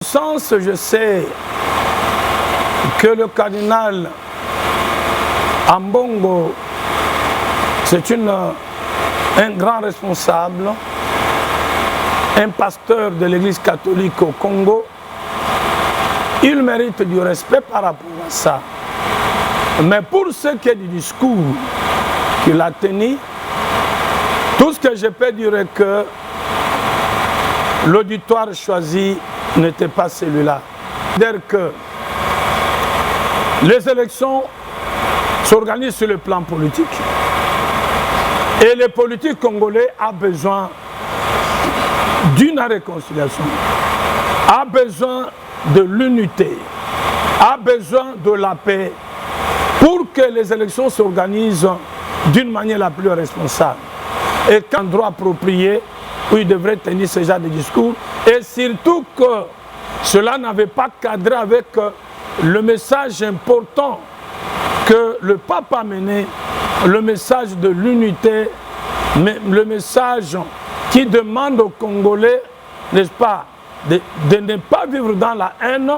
Sens, je sais que le cardinal Ambongo, c'est un grand responsable, un pasteur de l'Église catholique au Congo. Il mérite du respect par rapport à ça. Mais pour ce qui est du discours qu'il a tenu, tout ce que je peux dire est que l'auditoire choisi n'était pas celui-là. C'est-à-dire que les élections s'organisent sur le plan politique. Et les politiques congolais ont besoin d'une réconciliation, a besoin de l'unité, a besoin de la paix pour que les élections s'organisent d'une manière la plus responsable. Et qu'un droit approprié où il devrait tenir ce genre de discours, et surtout que cela n'avait pas cadré avec le message important que le pape a mené, le message de l'unité, le message qui demande aux Congolais, n'est-ce pas, de ne pas vivre dans la haine,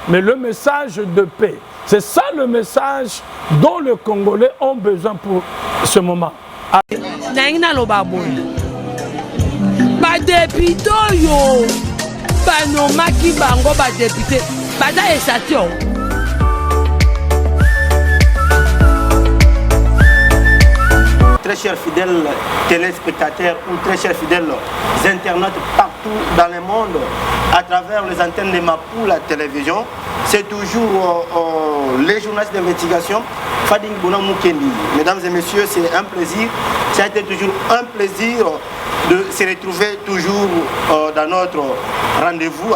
mais le message de paix. C'est ça le message dont les Congolais ont besoin pour ce moment. Badepito yo banomaki bango badepite bada esatio. Très chers fidèles téléspectateurs ou très chers fidèles internautes partout dans le monde, à travers les antennes de Mapou, la télévision, c'est toujours les journalistes d'investigation Fading Bouna Mukendi. Mesdames et messieurs, c'est un plaisir, ça a été toujours un plaisir de se retrouver toujours dans notre rendez-vous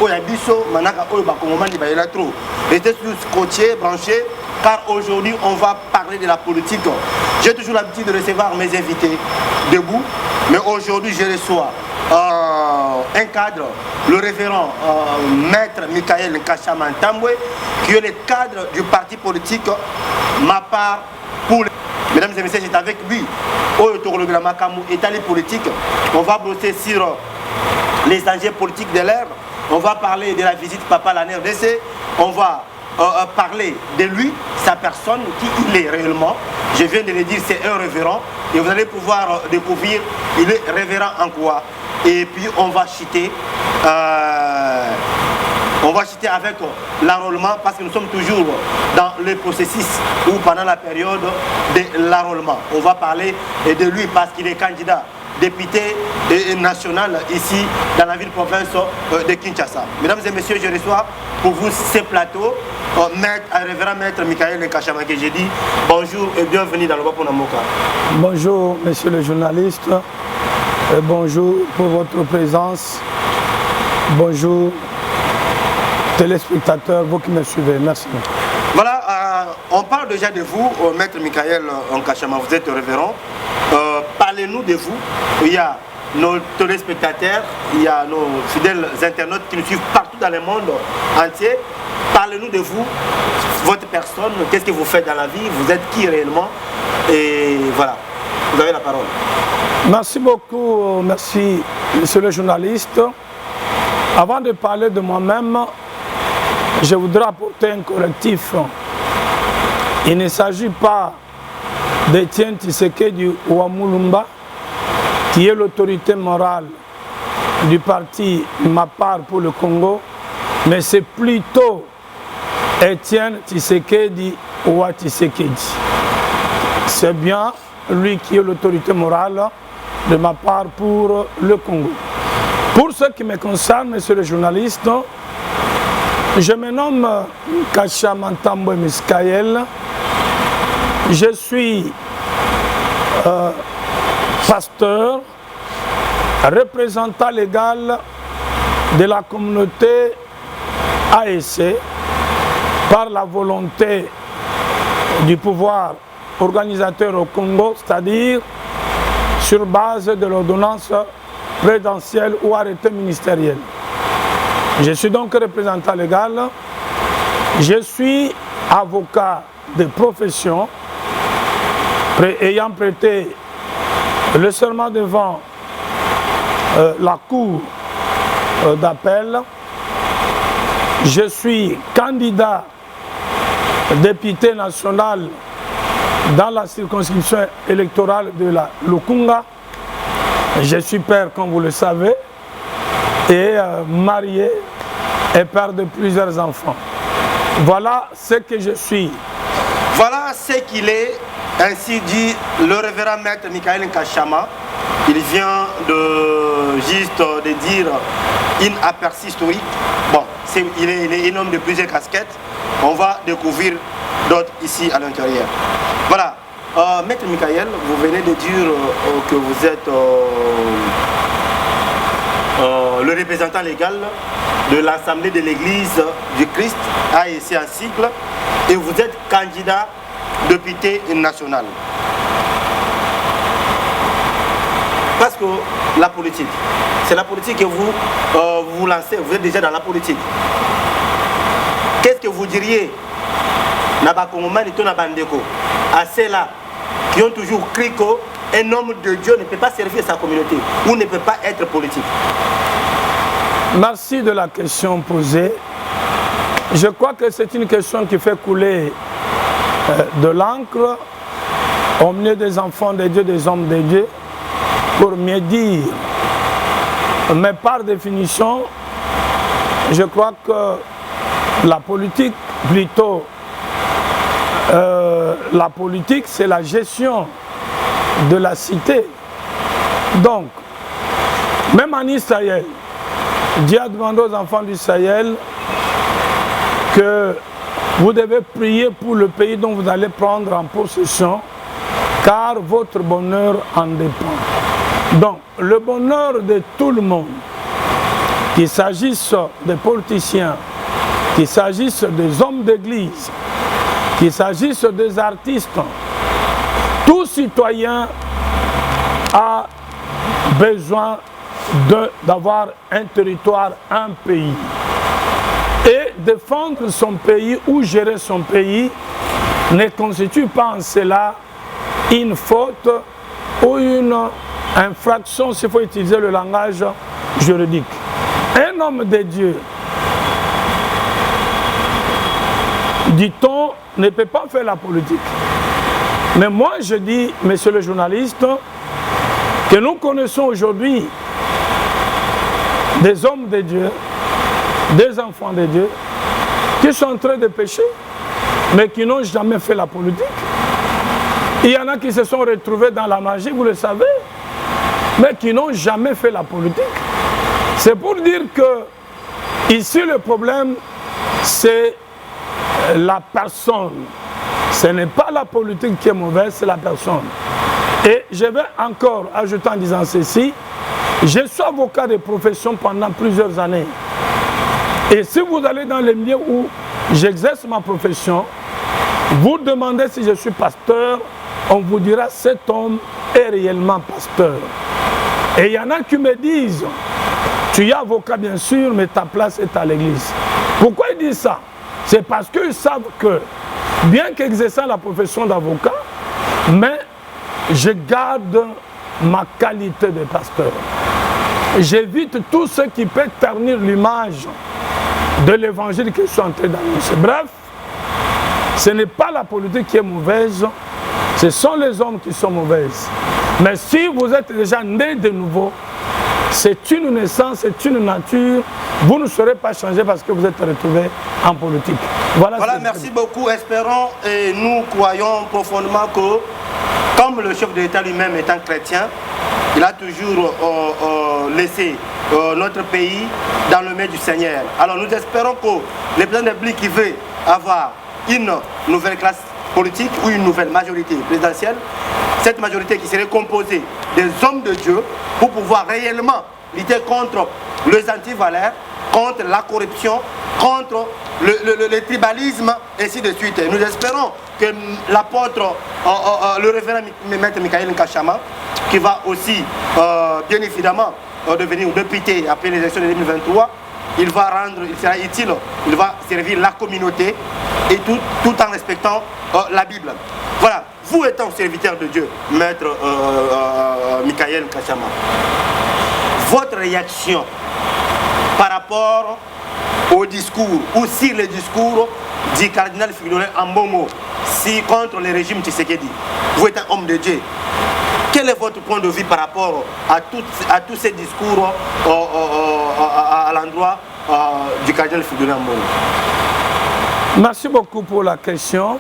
Oyabiso, Manaka Oyabakomomani Bayelatro. Restez tous scotchés, branchés, car aujourd'hui on va parler de la politique. J'ai toujours l'habitude de recevoir mes invités debout, mais aujourd'hui je reçois un cadre, le révérend maître Michael Nkashamantambwe, qui est le cadre du parti politique Ma Part pour les... Mesdames et messieurs, c'est avec lui, au État politique. On va brosser sur les enjeux politiques de l'ère. On va parler de la visite Papa à la RDC. On va parler de lui, sa personne, qui il est réellement. Je viens de le dire, c'est un révérend. Et vous allez pouvoir découvrir, il est révérend en quoi. Et puis on va chuter. On va chuter avec l'enrôlement parce que nous sommes toujours dans le processus ou pendant la période de l'enrôlement. On va parler de lui parce qu'il est candidat député national ici dans la ville-province de Kinshasa. Mesdames et messieurs, je reçois pour vous ce plateau révérend maître Michael Nkashamantambwe. J'ai dit bonjour et bienvenue dans le Wapo Namoka. Bonjour monsieur le journaliste, et bonjour pour votre présence, bonjour téléspectateurs, vous qui me suivez, merci. Voilà, on parle déjà de vous, maître Michael Nkashamantambwe, vous êtes révérend. Parlez-nous de vous. Il y a nos téléspectateurs, il y a nos fidèles internautes qui nous suivent partout dans le monde entier. Parlez-nous de vous, votre personne, qu'est-ce que vous faites dans la vie, vous êtes qui réellement, et voilà, vous avez la parole. Merci beaucoup, merci monsieur le journaliste. Avant de parler de moi-même, je voudrais apporter un correctif. Il ne s'agit pas d'Étienne Tshisekedi Ouamulumba, qui est l'autorité morale du parti Ma Part pour le Congo, mais c'est plutôt Étienne Tshisekedi Ouatshisekedi. C'est bien lui qui est l'autorité morale de Ma Part pour le Congo. Pour ce qui me concerne, monsieur le journaliste, je me nomme Nkashamantambwe Michael. Je suis pasteur, représentant légal de la communauté AEC par la volonté du pouvoir organisateur au Congo, c'est-à-dire sur base de l'ordonnance présidentielle ou arrêté ministériel. Je suis donc représentant légal, je suis avocat de profession, ayant prêté le serment devant la cour d'appel Je suis candidat député national dans la circonscription électorale de la Lukunga. Je suis père, comme vous le savez, et marié et père de plusieurs enfants. Voilà ce que je suis. Voilà ce qu'il est, ainsi dit le révérend maître Michael Nkashama. Il vient juste de dire une aperçu historique. Bon, il est un homme de plusieurs casquettes. On va découvrir d'autres ici à l'intérieur. Voilà. Maître Michael, vous venez de dire que vous êtes le représentant légal de l'Assemblée de l'Église du Christ, AEC en cycle, et vous êtes candidat député national. Parce que la politique, c'est la politique que vous vous lancez, vous êtes déjà dans la politique. Qu'est-ce que vous diriez à ceux-là qui ont toujours cru qu'un homme de Dieu ne peut pas servir sa communauté ou ne peut pas être politique? Merci de la question posée. Je crois que c'est une question qui fait couler de l'encre au milieu des enfants de Dieu, des hommes de Dieu, pour mieux dire. Mais par définition, je crois que la politique, plutôt, la politique, c'est la gestion de la cité. Donc, même en Israël, Dieu a demandé aux enfants d'Israël que vous devez prier pour le pays dont vous allez prendre en possession, car votre bonheur en dépend. Donc, le bonheur de tout le monde, qu'il s'agisse des politiciens, qu'il s'agisse des hommes d'église, qu'il s'agisse des artistes, tout citoyen a besoin d'avoir un territoire, un pays. Et défendre son pays ou gérer son pays ne constitue pas en cela une faute ou une infraction, s'il faut utiliser le langage juridique. Un homme de Dieu, dit-on, ne peut pas faire la politique. Mais moi je dis, monsieur le journaliste, que nous connaissons aujourd'hui des hommes de Dieu, des enfants de Dieu, qui sont en train de pécher, mais qui n'ont jamais fait la politique. Il y en a qui se sont retrouvés dans la magie, vous le savez, mais qui n'ont jamais fait la politique. C'est pour dire que ici le problème, c'est la personne. Ce n'est pas la politique qui est mauvaise, c'est la personne. Et je vais encore ajouter en disant ceci, je suis avocat de profession pendant plusieurs années. Et si vous allez dans les milieux où j'exerce ma profession, vous demandez si je suis pasteur, on vous dira cet homme est réellement pasteur. Et il y en a qui me disent, tu es avocat bien sûr, mais ta place est à l'église. Pourquoi ils disent ça? C'est parce qu'ils savent que, bien qu'exerçant la profession d'avocat, mais je garde ma qualité de pasteur. J'évite tout ce qui peut ternir l'image de l'évangile que je suis en train d'annoncer. Bref, ce n'est pas la politique qui est mauvaise, ce sont les hommes qui sont mauvaises. Mais si vous êtes déjà né de nouveau, c'est une naissance, c'est une nature, vous ne serez pas changé parce que vous êtes retrouvé en politique. Voilà, merci beaucoup. Espérons et nous croyons profondément que, comme le chef de l'État lui-même étant chrétien, il a toujours laissé notre pays dans le main du Seigneur. Alors nous espérons que le président de la République qui veut avoir une nouvelle classe politique ou une nouvelle majorité présidentielle, cette majorité qui serait composée des hommes de Dieu pour pouvoir réellement lutter contre les antivaleurs, contre la corruption, contre le tribalisme, et ainsi de suite. Et nous espérons que l'apôtre, le révérend maître Michael Nkashama, qui va aussi, bien évidemment, devenir député après les élections de 2023, il sera utile, il va servir la communauté, et tout en respectant la Bible. Voilà, vous étant serviteur de Dieu, maître Michael Nkashama, votre réaction par rapport au discours ou sur les discours du cardinal Fridolin Ambongo contre le régime Tshisekedi. Vous êtes un homme de Dieu. Quel est votre point de vue par rapport à tous ces discours à l'endroit du cardinal Fridolin Ambongo? Merci beaucoup pour la question.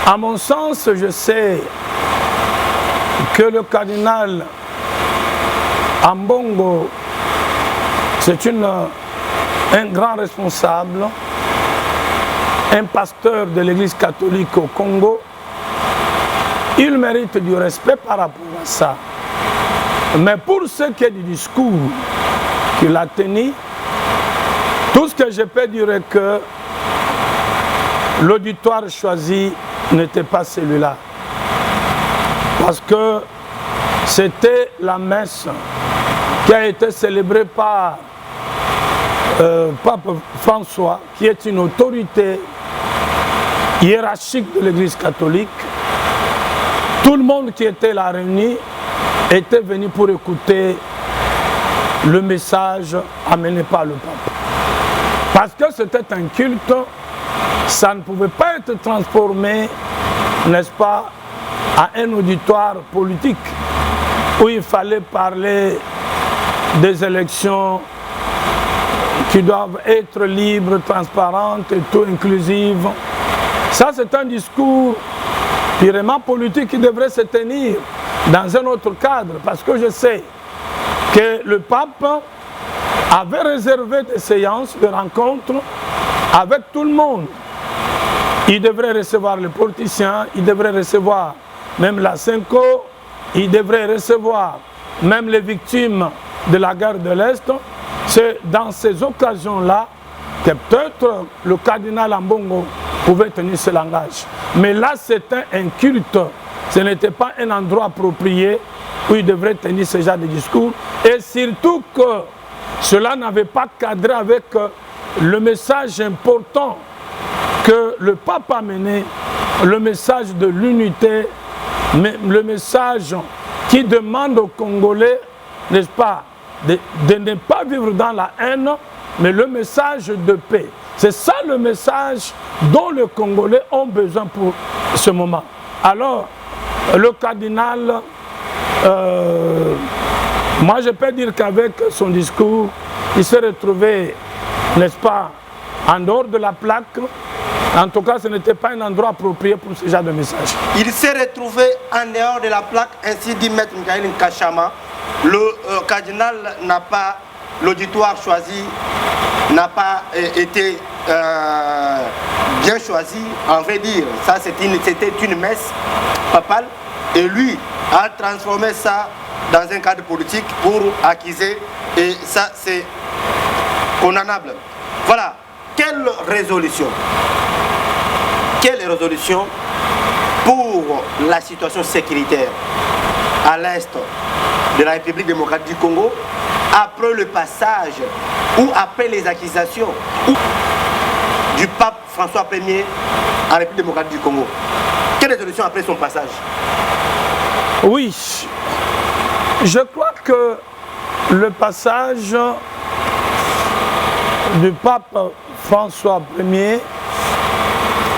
À mon sens, je sais que le cardinal Ambongo, c'est un grand responsable, un pasteur de l'Église catholique au Congo. Il mérite du respect par rapport à ça. Mais pour ce qui est du discours qu'il a tenu, tout ce que je peux dire est que l'auditoire choisi n'était pas celui-là. Parce que c'était la messe qui a été célébrée par Pape François, qui est une autorité hiérarchique de l'Église catholique. Tout le monde qui était là réuni était venu pour écouter le message amené par le pape. Parce que c'était un culte, ça ne pouvait pas être transformé, n'est-ce pas, à un auditoire politique où il fallait parler des élections qui doivent être libres, transparentes et tout inclusives. Ça, c'est un discours purement politique qui devrait se tenir dans un autre cadre, parce que je sais que le pape avait réservé des séances de rencontres avec tout le monde. Il devrait recevoir les politiciens, il devrait recevoir même la Senko, il devrait recevoir même les victimes de la guerre de l'Est. C'est dans ces occasions-là que peut-être le cardinal Ambongo pouvait tenir ce langage. Mais là, c'était un culte. Ce n'était pas un endroit approprié où il devrait tenir ce genre de discours. Et surtout que cela n'avait pas cadré avec le message important que le pape a mené, le message de l'unité, le message qui demande aux Congolais, n'est-ce pas, de ne pas vivre dans la haine, mais le message de paix. C'est ça le message dont les Congolais ont besoin pour ce moment. Alors, le cardinal, moi je peux dire qu'avec son discours, il s'est retrouvé, n'est-ce pas, en dehors de la plaque. En tout cas, ce n'était pas un endroit approprié pour ce genre de message. Il s'est retrouvé en dehors de la plaque, ainsi dit Maître Michael Nkachama. Le cardinal n'a pas, l'auditoire choisi n'a pas été bien choisi, en vrai dire. Ça, c'était une messe papale et lui a transformé ça dans un cadre politique pour accuser, et ça, c'est condamnable. Voilà. Quelle résolution pour la situation sécuritaire à l'est de la République démocratique du Congo après le passage ou après les accusations du pape François Ier en République démocratique du Congo? Quelle résolution après son passage? Oui, je crois que le passage du pape François Ier,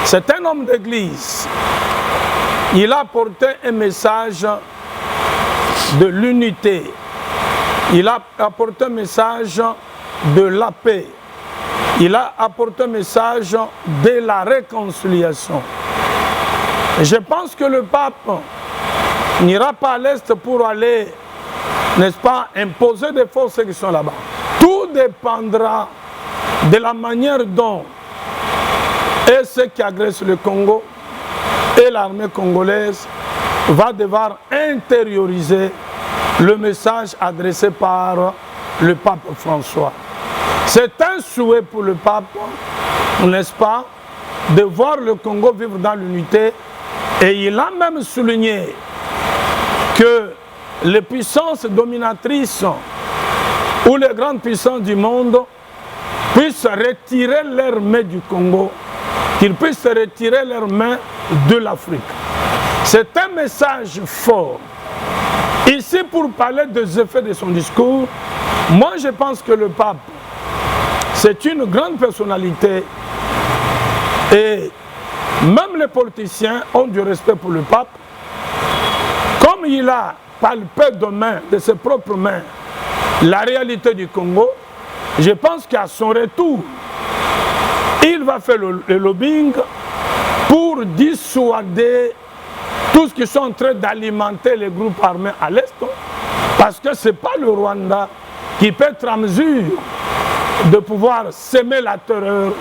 c'est un homme d'église. Il a apporté un message de l'unité. Il a apporté un message de la paix. Il a apporté un message de la réconciliation. Je pense que le pape n'ira pas à l'Est pour aller, n'est-ce pas, imposer des forces qui sont là-bas. Tout dépendra de la manière dont et ceux qui agressent le Congo et l'armée congolaise va devoir intérioriser le message adressé par le pape François. C'est un souhait pour le pape, n'est-ce pas, de voir le Congo vivre dans l'unité, et il a même souligné que les puissances dominatrices ou les grandes puissances du monde puissent retirer leurs mains du Congo, qu'ils puissent retirer leurs mains de l'Afrique. C'est un message fort. Ici, pour parler des effets de son discours, moi je pense que le pape c'est une grande personnalité et même les politiciens ont du respect pour le pape. Comme il a palpé de ses propres mains la réalité du Congo, je pense qu'à son retour, il va faire le lobbying pour dissuader tous ceux qui sont en train d'alimenter les groupes armés à l'Est, parce que ce n'est pas le Rwanda qui peut être en mesure de pouvoir semer la terreur,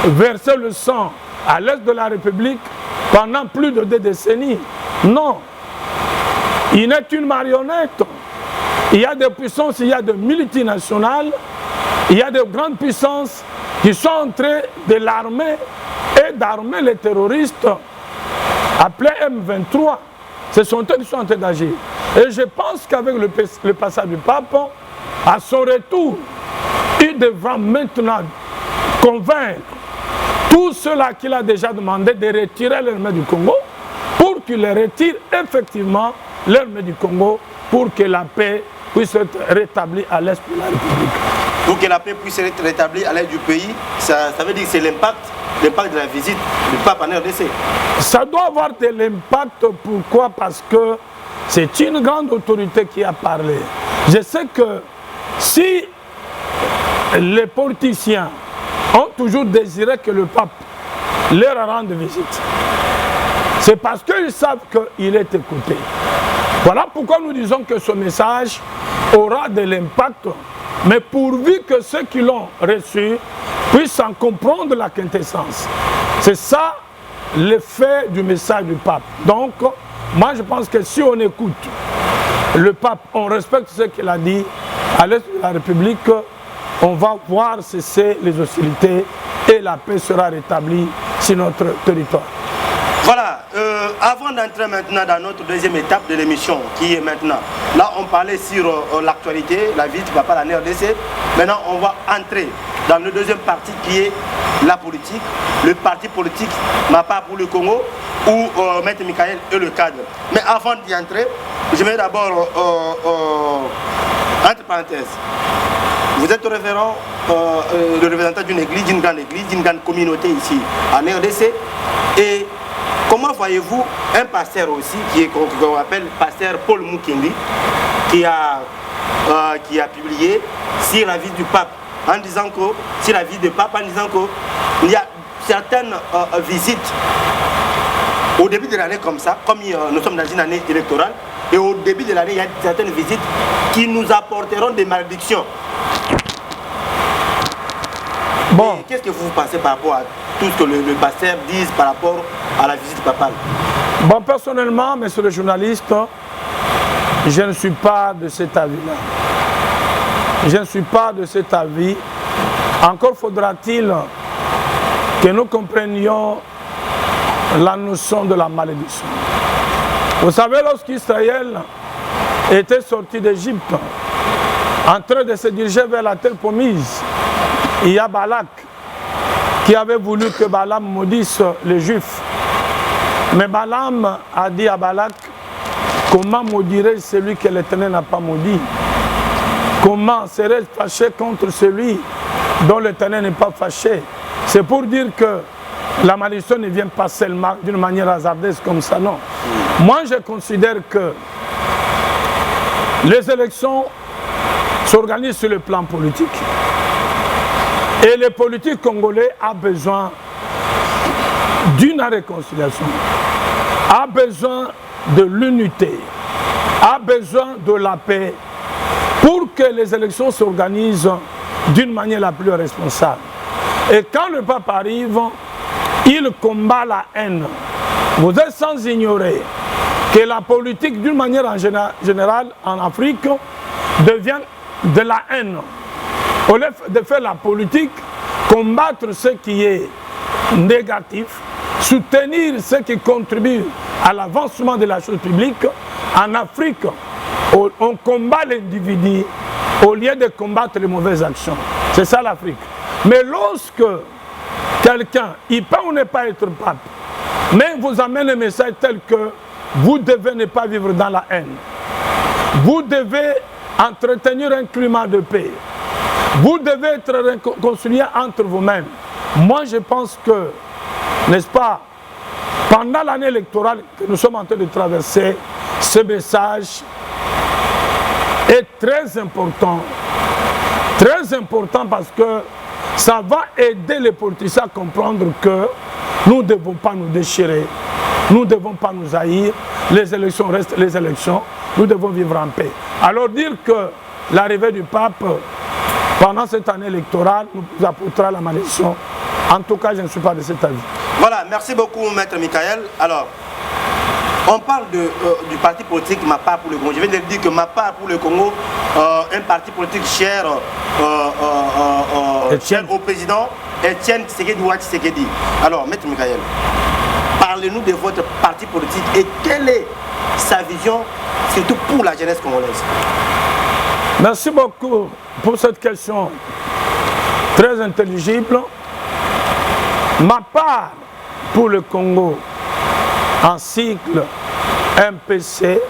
verser le sang à l'Est de la République pendant plus de 2 décennies. Non, il n'est qu'une marionnette. Il y a des puissances, il y a des multinationales, il y a des grandes puissances qui sont en train de l'armer et d'armer les terroristes appelés M23. Ce sont eux qui sont en train d'agir. Et je pense qu'avec le passage du pape, à son retour, il devra maintenant convaincre tous ceux-là qu'il a déjà demandé de retirer l'armée du Congo pour qu'il retire effectivement l'armée du Congo pour que la paix puisse être rétablie à l'est de la République. Pour que la paix puisse être rétablie à l'est du pays, ça veut dire que c'est l'impact de la visite du pape en RDC. Ça doit avoir de l'impact. Pourquoi? Parce que c'est une grande autorité qui a parlé. Je sais que si les politiciens ont toujours désiré que le pape leur rende visite, c'est parce qu'ils savent qu'il est écouté. Voilà pourquoi nous disons que ce message aura de l'impact, mais pourvu que ceux qui l'ont reçu puissent en comprendre la quintessence. C'est ça l'effet du message du pape. Donc, moi je pense que si on écoute le pape, on respecte ce qu'il a dit à l'est de la République, on va voir cesser les hostilités et la paix sera rétablie sur notre territoire. Voilà, avant d'entrer maintenant dans notre deuxième étape de l'émission, qui est maintenant, là on parlait sur l'actualité, la vie du papa à la RDC, maintenant on va entrer dans le deuxième partie qui est la politique, le parti politique MAPA pour le Congo, où Maître Michael est le cadre. Mais avant d'y entrer, je mets d'abord, entre parenthèses, vous êtes le représentant d'une grande communauté ici en RDC, et comment voyez-vous un pasteur aussi, qu'on appelle pasteur Paul Mukendi, qui a publié sur la vie du pape, en disant que, sur la vie du pape, en disant qu'il y a certaines visites au début de l'année comme ça, comme nous sommes dans une année électorale, et au début de l'année, il y a certaines visites qui nous apporteront des malédictions. Bon. Qu'est-ce que vous pensez par rapport à tout ce que le pasteur dit par rapport à la visite papale? Bon, personnellement, monsieur le journaliste, je ne suis pas de cet avis-là. Je ne suis pas de cet avis. Encore faudra-t-il que nous comprenions la notion de la malédiction. Vous savez, lorsqu'Israël était sorti d'Égypte, en train de se diriger vers la terre promise, il y a Balak qui avait voulu que Balaam maudisse les Juifs. Mais Balaam a dit à Balak, comment maudirait celui que l'Éternel n'a pas maudit? Comment serait-il fâché contre celui dont l'Éternel n'est pas fâché? C'est pour dire que la malédiction ne vient pas seulement d'une manière hasardeuse comme ça, non. Moi, je considère que les élections s'organisent sur le plan politique. Et les politiques congolais ont besoin d'une réconciliation, a besoin de l'unité, a besoin de la paix pour que les élections s'organisent d'une manière la plus responsable. Et quand le pape arrive, il combat la haine. Vous êtes sans ignorer que la politique, d'une manière en générale, en Afrique, devient de la haine. Au lieu de faire la politique, combattre ce qui est négatif, soutenir ce qui contribue à l'avancement de la chose publique, en Afrique, on combat l'individu au lieu de combattre les mauvaises actions. C'est ça l'Afrique. Mais lorsque quelqu'un, il peut ou ne pas être pape, mais vous amène un message tel que vous devez ne pas vivre dans la haine. Vous devez entretenir un climat de paix. Vous devez être réconciliés entre vous-mêmes. Moi, je pense que, n'est-ce pas, pendant l'année électorale que nous sommes en train de traverser, ce message est très important parce que ça va aider les politiciens à comprendre que nous ne devons pas nous déchirer, nous ne devons pas nous haïr, les élections restent les élections, nous devons vivre en paix. Alors dire que l'arrivée du pape pendant cette année électorale nous apportera la malédiction, en tout cas je ne suis pas de cet avis. Voilà, merci beaucoup Maître Michael. Alors, on parle du parti politique Ma Part pour le Congo. Je viens de dire que Ma Part pour le Congo, un parti politique cher au président Etienne Tshisekedi. Alors, Maître Michael, parlez-nous de votre parti politique et quelle est sa vision, surtout pour la jeunesse congolaise. Merci beaucoup pour cette question très intelligible. Ma Part pour le Congo, en cycle MPC,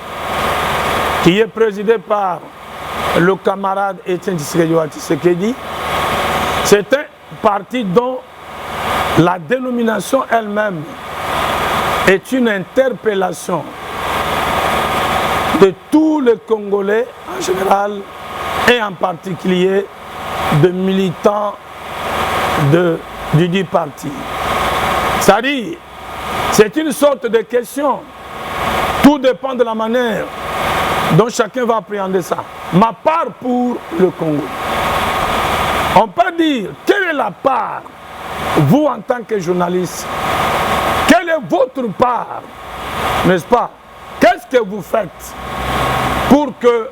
qui est présidé par le camarade Etienne Tshisekedi, c'est un parti dont la dénomination elle-même est une interpellation de tous les Congolais en général et en particulier de militants du dit parti. C'est-à-dire, c'est une sorte de question. Tout dépend de la manière dont chacun va appréhender ça. Ma part pour le Congo. On peut dire, quelle est la part, vous en tant que journaliste, quelle est votre part, n'est-ce pas? Qu'est-ce que vous faites pour que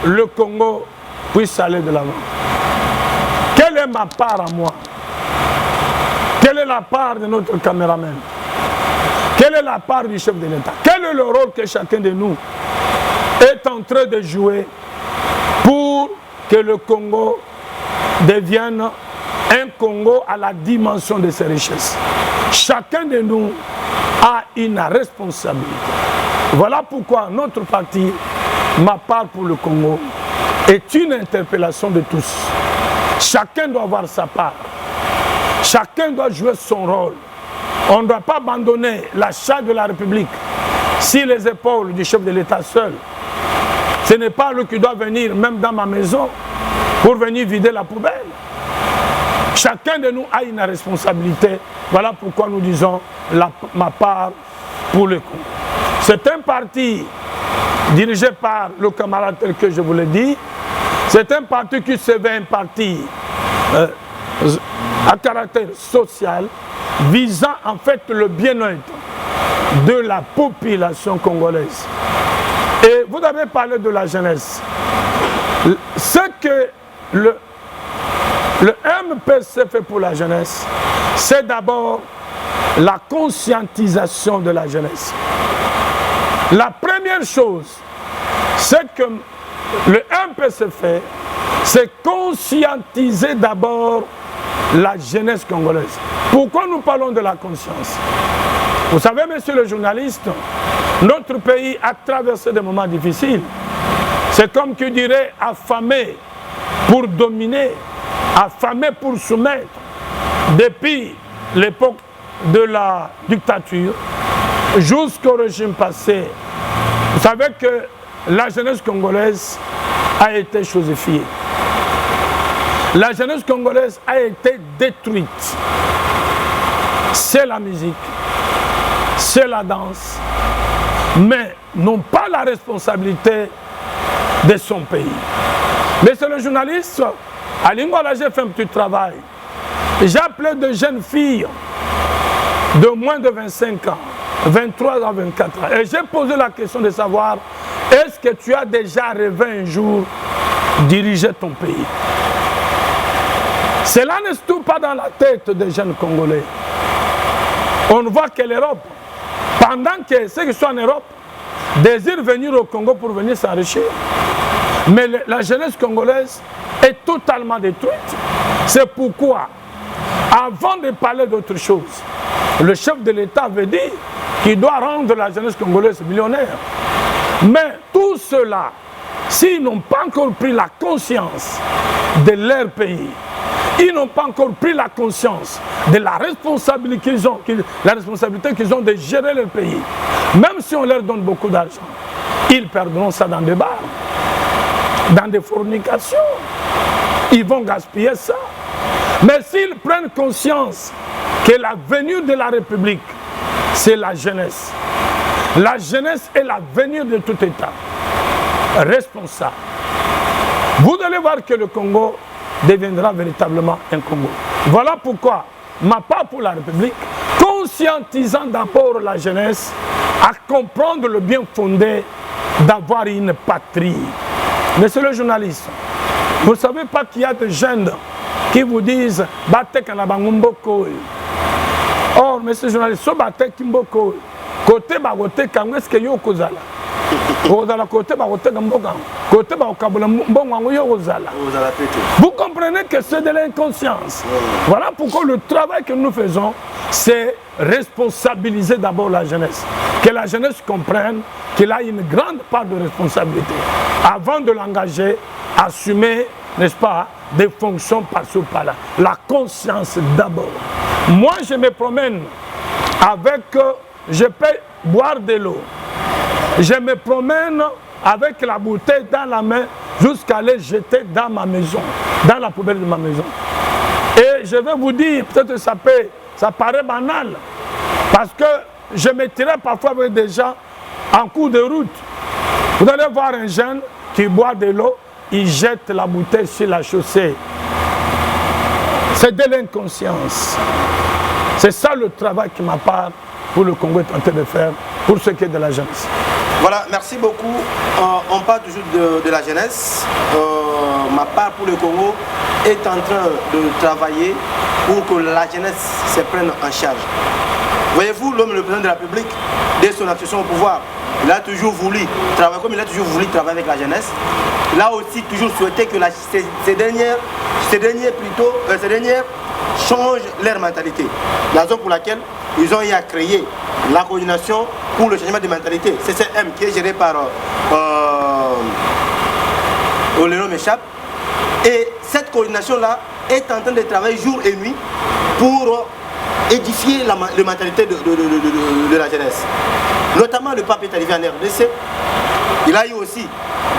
le Congo puisse aller de l'avant? Quelle est ma part à moi? Quelle est la part de notre caméraman? Quelle est la part du chef de l'État? Quel est le rôle que chacun de nous est en train de jouer pour que le Congo devienne un Congo à la dimension de ses richesses? Chacun de nous a une responsabilité. Voilà pourquoi notre parti, Ma Part pour le Congo, est une interpellation de tous. Chacun doit avoir sa part. Chacun doit jouer son rôle. On ne doit pas abandonner la charge de la République sur les épaules du chef de l'État seul. Ce n'est pas lui qui doit venir, même dans ma maison, pour venir vider la poubelle. Chacun de nous a une responsabilité. Voilà pourquoi nous disons Ma Part pour le Congo. C'est un parti dirigé par le camarade tel que je vous l'ai dit. C'est un parti qui se veut un parti à caractère social, visant en fait le bien-être de la population congolaise. Et vous avez parlé de la jeunesse. Ce que le MPC fait pour la jeunesse, c'est d'abord la conscientisation de la jeunesse. La première chose, c'est que le MPC fait, c'est conscientiser d'abord la jeunesse congolaise. Pourquoi nous parlons de la conscience? Vous savez, monsieur le journaliste, notre pays a traversé des moments difficiles. C'est comme qui dirait affamé pour dominer, affamé pour soumettre. Depuis l'époque de la dictature jusqu'au régime passé, vous savez que la jeunesse congolaise a été chosifiée. La jeunesse congolaise a été détruite. C'est la musique, c'est la danse, mais n'ont pas la responsabilité de son pays. Mais c'est le journaliste, à Lingwala, j'ai fait un petit travail. J'ai appelé de jeunes filles de moins de 25 ans, 23 à 24 ans. Et j'ai posé la question de savoir, est-ce que tu as déjà rêvé un jour diriger ton pays? Cela ne se trouve pas dans la tête des jeunes Congolais. On voit que l'Europe, pendant que ceux qui sont en Europe désirent venir au Congo pour venir s'enrichir, mais la jeunesse congolaise est totalement détruite. C'est pourquoi, avant de parler d'autre chose, le chef de l'État avait dit qu'il doit rendre la jeunesse congolaise millionnaire. Mais tout cela, s'ils n'ont pas encore pris la conscience de leur pays, ils n'ont pas encore pris la conscience de la responsabilité qu'ils ont de gérer leur pays, même si on leur donne beaucoup d'argent, ils perdront ça dans des bars, dans des fornications. Ils vont gaspiller ça. Mais s'ils prennent conscience que l'avenir de la République, c'est la jeunesse. La jeunesse est l'avenir de tout État. Responsable. Vous allez voir que le Congo deviendra véritablement un Congo. Voilà pourquoi ma part pour la République, conscientisant d'abord la jeunesse à comprendre le bien fondé d'avoir une patrie. Monsieur le journaliste, vous ne savez pas qu'il y a des jeunes qui vous disent « Batek na bangumboko ». Or, monsieur le journaliste, so batek mboko, côté bagote kango, est-ce que yo kozala? Côté bagote gamboka, côté bakabula mbongo yo kozala. Vous comprenez que c'est de l'inconscience. Voilà pourquoi le travail que nous faisons, c'est responsabiliser d'abord la jeunesse. Que la jeunesse comprenne qu'il a une grande part de responsabilité. Avant de l'engager, assumer, n'est-ce pas, des fonctions par-ci ou par-là. La conscience d'abord. Moi, je me promène avec, je peux boire de l'eau. Je me promène avec la bouteille dans la main jusqu'à aller jeter dans ma maison, dans la poubelle de ma maison. Et je vais vous dire, peut-être que ça paraît banal, parce que je me tirais parfois avec des gens en cours de route. Vous allez voir un jeune qui boit de l'eau, il jette la bouteille sur la chaussée. C'est de l'inconscience. C'est ça le travail que ma part pour le Congo est en train de faire pour ce qui est de la jeunesse. Voilà, merci beaucoup. On parle toujours de la jeunesse. Ma part pour le Congo est en train de travailler pour que la jeunesse se prenne en charge. Voyez-vous, l'homme, le président de la République, dès son accession au pouvoir, il a toujours voulu travailler, comme il a toujours voulu travailler avec la jeunesse. Il a aussi toujours souhaité que ces dernières changent leur mentalité. La raison pour laquelle ils ont eu à créer la coordination pour le changement de mentalité, CCM, qui est gérée par Oléno m'échappe. Et cette coordination-là est en train de travailler jour et nuit pour édifier la mentalité de la jeunesse. Notamment le pape est arrivé en RDC, il a eu aussi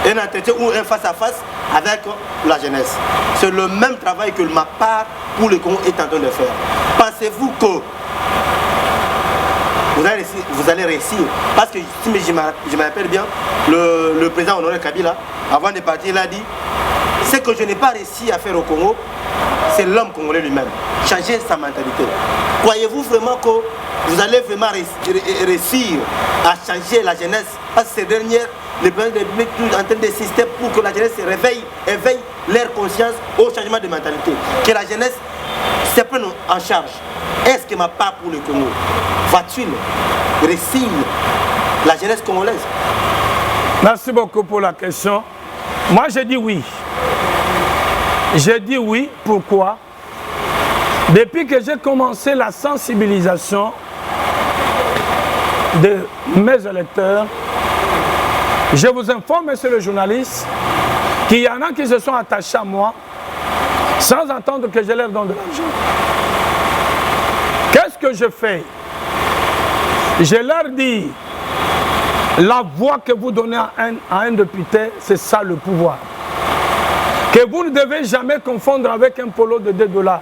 un entretien ou un face-à-face avec la jeunesse. C'est le même travail que ma part pour le Congo est en train de faire. Pensez-vous que vous allez réussir? Parce que si je me rappelle bien, le président Honoré Kabila, avant de partir, il a dit: ce que je n'ai pas réussi à faire au Congo, c'est l'homme congolais lui-même. Changer sa mentalité. Croyez-vous vraiment que vous allez vraiment réussir à changer la jeunesse? Parce que ces dernières, les présidents de la République sont en train d'insister pour que la jeunesse se réveille, éveille leur conscience au changement de mentalité. Que la jeunesse se prenne en charge. Est-ce que ma part pour le Congo va-t-il réussir la jeunesse congolaise? Merci beaucoup pour la question. Moi, je dis oui. Je dis oui, pourquoi? Depuis que j'ai commencé la sensibilisation de mes électeurs, je vous informe, monsieur le journaliste, qu'il y en a qui se sont attachés à moi sans attendre que je leur donne de l'argent. Qu'est-ce que je fais? Je leur dis, la voix que vous donnez à un député, c'est ça le pouvoir. Que vous ne devez jamais confondre avec un polo de 2 $.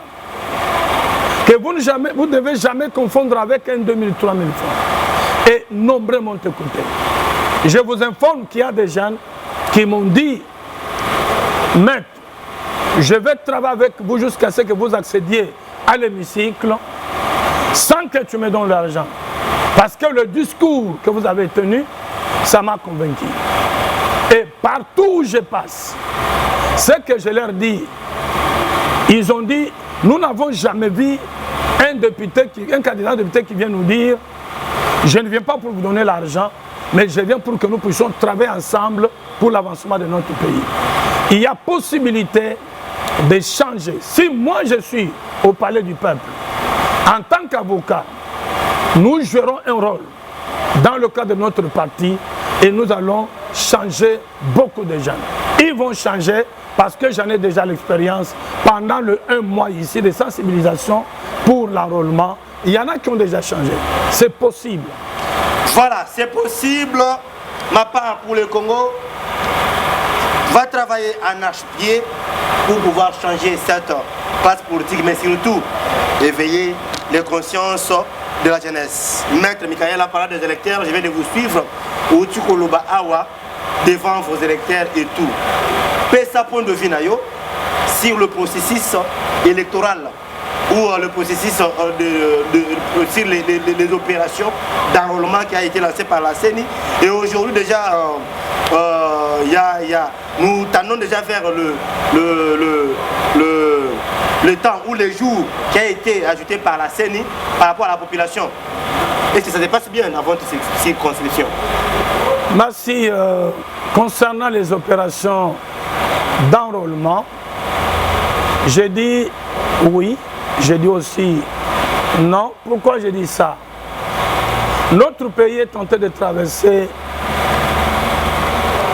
Que vous ne devez jamais confondre avec un 2000, 3000 francs. Et nombreux m'ont écouté. Je vous informe qu'il y a des gens qui m'ont dit: maître, je vais travailler avec vous jusqu'à ce que vous accédiez à l'hémicycle sans que tu me donnes l'argent. Parce que le discours que vous avez tenu, ça m'a convaincu. Et partout où je passe, ce que je leur dis, ils ont dit: nous n'avons jamais vu un candidat député qui vient nous dire: je ne viens pas pour vous donner l'argent, mais je viens pour que nous puissions travailler ensemble pour l'avancement de notre pays. Il y a possibilité de changer. Si moi je suis au palais du peuple, en tant qu'avocat, nous jouerons un rôle dans le cadre de notre parti et nous allons changer beaucoup de jeunes. Ils vont changer parce que j'en ai déjà l'expérience pendant le 1 mois ici de sensibilisation pour l'enrôlement. Il y en a qui ont déjà changé. C'est possible. Voilà, c'est possible. Ma part pour le Congo va travailler en arche-pied pour pouvoir changer cette classe politique, mais surtout éveiller les consciences de la jeunesse. Maître Michael a parlé des électeurs, je vais de vous suivre au Tukoloba Awa devant vos électeurs et tout. Pesa point de vue sur le processus électoral ou le processus sur les opérations d'enrôlement qui a été lancé par la CENI. Et aujourd'hui déjà, nous tendons déjà vers le temps ou les jours qui a été ajouté par la CENI par rapport à la population. Est-ce que ça se passe bien dans votre circonscription? Merci. Concernant les opérations d'enrôlement, j'ai dit oui, j'ai dit aussi non. Pourquoi j'ai dit ça? Notre pays est en train de traverser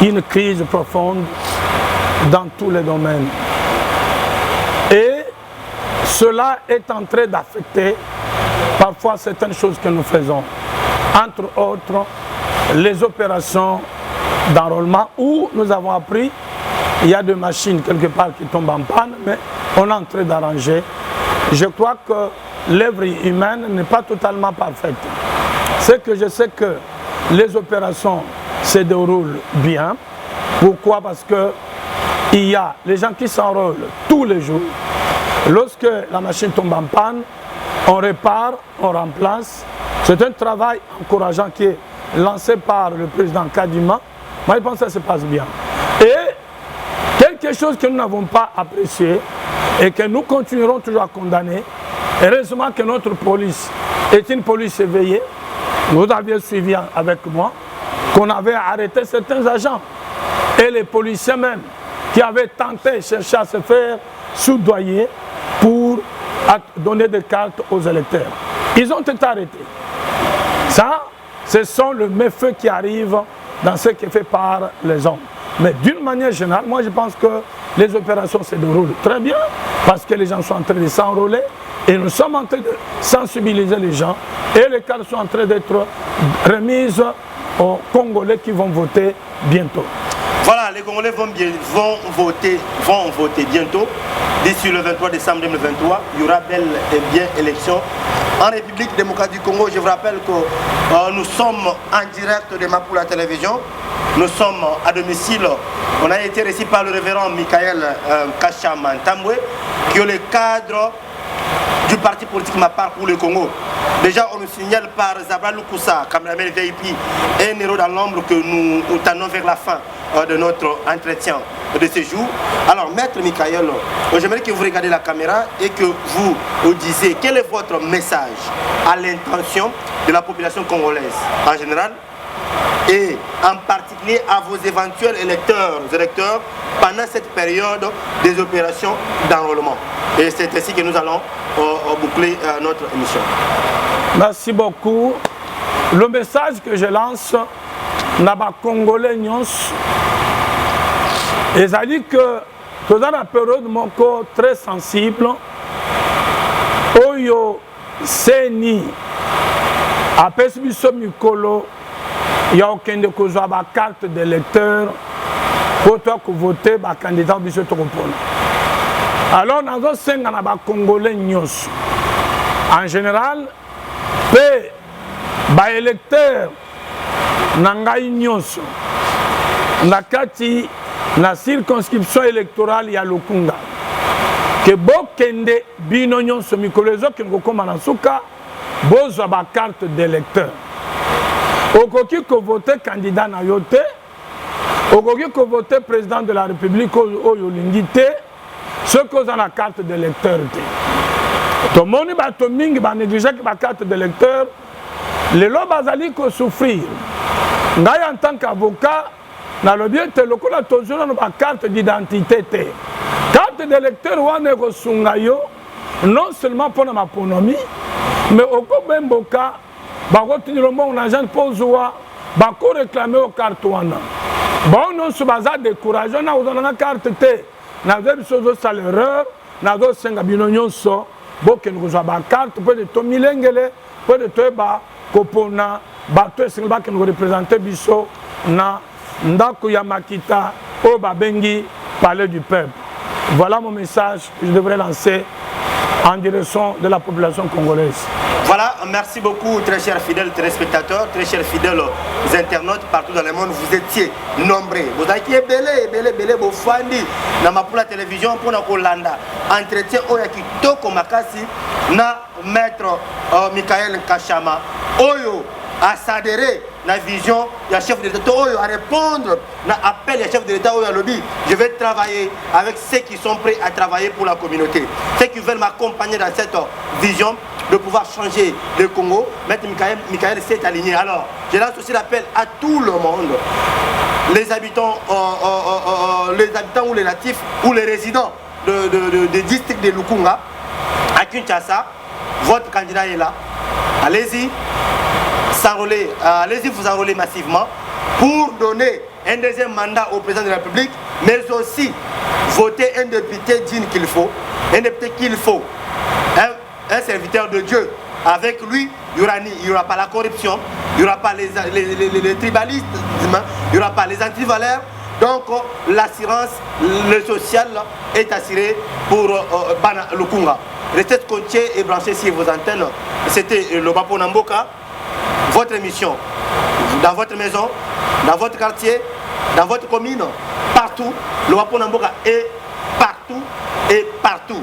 une crise profonde dans tous les domaines. Et cela est en train d'affecter parfois certaines choses que nous faisons. Entre autres, les opérations d'enrôlement où nous avons appris il y a des machines quelque part qui tombent en panne, mais on est en train d'arranger. Je crois que l'œuvre humaine n'est pas totalement parfaite. C'est que je sais que les opérations se déroulent bien. Pourquoi? Parce que il y a les gens qui s'enrôlent tous les jours. Lorsque la machine tombe en panne, on répare, on remplace. C'est un travail encourageant qui est lancé par le président Kadima. Moi, je pense que ça se passe bien. Et quelque chose que nous n'avons pas apprécié et que nous continuerons toujours à condamner, heureusement que notre police est une police éveillée. Vous aviez suivi avec moi qu'on avait arrêté certains agents et les policiers même qui avaient tenté de chercher à se faire soudoyer pour donner des cartes aux électeurs. Ils ont été arrêtés. Ça, ce sont les méfaits qui arrivent dans ce qui est fait par les hommes. Mais d'une manière générale, moi je pense que les opérations se déroulent très bien parce que les gens sont en train de s'enrôler et nous sommes en train de sensibiliser les gens et les cartes sont en train d'être remises aux Congolais qui vont voter bientôt. Voilà, les Congolais vont voter bientôt. D'ici le 23 décembre 2023, il y aura belle et bien élection en République démocratique du Congo. Je vous rappelle que nous sommes en direct de Mapoula Télévision. Nous sommes à domicile. On a été reçu par le révérend Michael Kachamantambwe, qui est le cadre du parti politique Ma Part pour le Congo. Déjà, on nous signale par Zabra Lukusa, cameraman VIP, et un héros dans l'ombre que nous tendons vers la fin de notre entretien de ce jour. Alors, Maître Michael, j'aimerais que vous regardiez la caméra et que vous disiez quel est votre message à l'intention de la population congolaise en général et en particulier à vos éventuels électeurs pendant cette période des opérations d'enrôlement. Et c'est ainsi que nous allons boucler notre émission. Merci beaucoup. Le message que je lance n'a pas congolais nyons. Et ça dit que dans la période mon corps très sensible, Oyo Seni a perçu Mikolo. Il n'y a aucun de cause à la carte d'électeur pour toi que voter le candidat au Bissau Tokopona. Alors, nous avons 5 Congolais nyos. En général, les électeurs n'angai nyos. Nakati na circonscription électorale il y a Lukunga. Que bokende bino nyos mikolezo qui ngoko manasuka bozo ba carte d'électeur. Okoki ko voter candidat na yote, okoki ko voter président de la République oyo lingité, ce que dans la carte d'électeur. Tout le monde va négliger la carte d'électeur. Les lois bazali ko souffrir. Ngai en tant qu'avocat, na le bien te lokola toujours na carte d'identité. Carte d'électeur wana ko sungayo non seulement pour ma ponomie, mais au Komemboka. Bako tinilo mo agent pour zoa bako réclamer au carte wana Bon, non, ce bazar décourageant, on a une carte, on a des choses à l'erreur, on a des choses à l'erreur, bon, que nous avons une carte, pour de tout milengele, pour de tout bas, Kopona, bateau, c'est le bas que nous représentons, Bisso, na, Ndaku Yamakita, Obabengi, Palais du Peuple. Voilà mon message que je devrais lancer en direction de la population congolaise. Voilà, merci beaucoup très chers fidèles téléspectateurs, très chers fidèles internautes partout dans le monde, vous étiez nombreux. Vous avez été belé, vous fandi dans ma télévision pour nous Landa. Entretien Oyaki Toko Makasi na maître Michael Kachama. Oyo à s'adhérer la vision du chef de l'État, à répondre à l'appel du chef de l'État, à lobby. Je vais travailler avec ceux qui sont prêts à travailler pour la communauté, ceux qui veulent m'accompagner dans cette vision de pouvoir changer le Congo. Maître Michael s'est aligné. Alors, je lance aussi l'appel à tout le monde, les habitants ou les natifs ou les résidents des districts de Lukunga, à Kinshasa. Votre candidat est là. Allez-y. Allez-y vous enrôler massivement pour donner un deuxième mandat au président de la République, mais aussi voter un député digne qu'il faut, un député qu'il faut, un serviteur de Dieu. Avec lui, il n'y aura pas la corruption, il n'y aura pas les tribalistes, il n'y aura pas les antivaleurs. Donc l'assurance, le social est assuré pour Bana Lukunga. Restez scotchés et branchez sur vos antennes. C'était le Bapo Namboka. Votre émission, dans votre maison, dans votre quartier, dans votre commune, partout, le Wapo Namboka est partout et partout.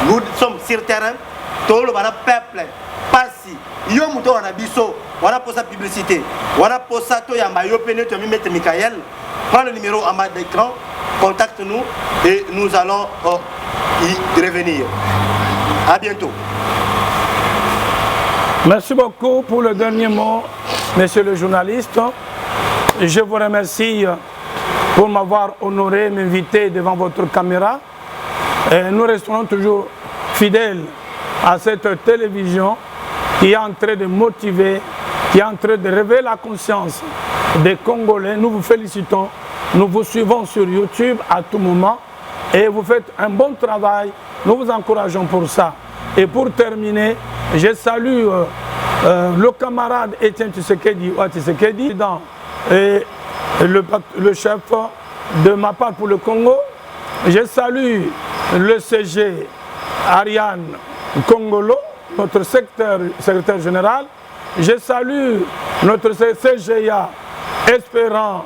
Nous sommes sur le terrain, tout le peuple, pas si. Yom on a biso, on a pour sa publicité, on a pour ça, tu as mis Michael, prends le numéro en bas d'écran, contacte-nous et nous allons y revenir. À bientôt. Merci beaucoup pour le dernier mot, monsieur le journaliste. Je vous remercie pour m'avoir honoré, m'inviter devant votre caméra. Et nous resterons toujours fidèles à cette télévision qui est en train de motiver, qui est en train de réveiller la conscience des Congolais. Nous vous félicitons, nous vous suivons sur YouTube à tout moment et vous faites un bon travail. Nous vous encourageons pour ça. Et pour terminer, je salue le camarade Etienne Tshisekedi, et le chef de ma part pour le Congo. Je salue le CG Ariane Congolo, notre secrétaire général. Je salue notre CGA Espérant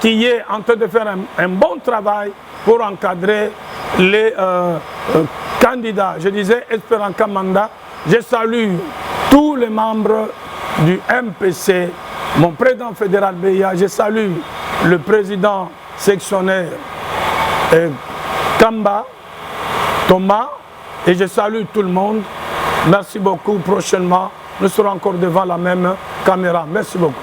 qui est en train de faire un bon travail pour encadrer les candidats. Je disais Espérant Kamanda. Je salue tous les membres du MPC, mon président fédéral BIA. Je salue le président sectionnaire Kamba, Thomas, et je salue tout le monde. Merci beaucoup. Prochainement, nous serons encore devant la même caméra. Merci beaucoup.